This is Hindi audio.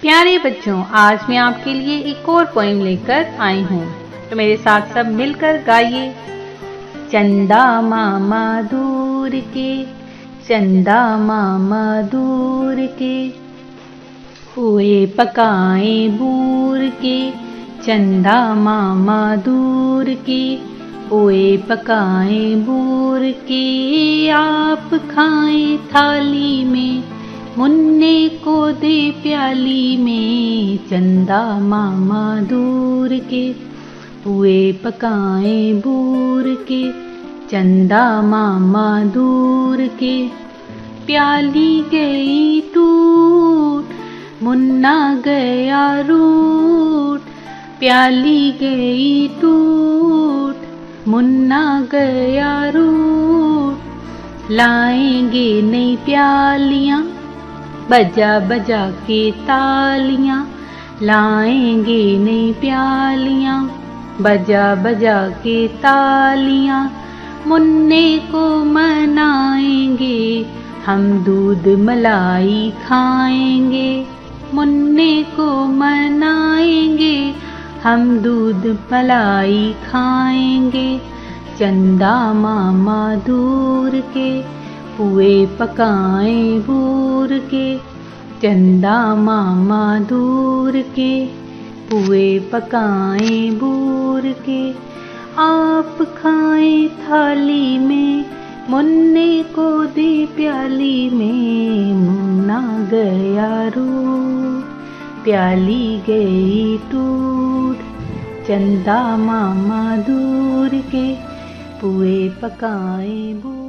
प्यारे बच्चों, आज मैं आपके लिए एक और पोएम लेकर आई हूँ, तो मेरे साथ सब मिलकर गाइए। चंदा मामा दूर के, चंदा मामा दूर के, हुए पकाए बूर के, चंदा मामा दूर के, हुए पकाए बूर के, आप खाएं थाली में, मुन्ने को दे प्याली में, चंदा मामा दूर के, हुए पकाए बूर के, चंदा मामा दूर के, प्याली गई टूट, मुन्ना गया रूठ, प्याली गई टूट, मुन्ना गया रूठ, लाएंगे नई प्यालियां, बजा बजा के तालियां, लाएंगे नई प्यालियां, बजा बजा के तालियां, मुन्ने को मनाएंगे, हम दूध मलाई खाएंगे, मुन्ने को मनाएंगे, हम दूध मलाई खाएंगे, चंदा मामा दूर के, पुए पकाए बूर के, चंदा मामा दूर के, पुए पकाए बूर के, आप खाएं थाली में, मुन्ने को दे प्याली में, मुन्ना गया रूठ, प्याली गई टूट, चंदा मामा दूर के, पुए पकाए बूर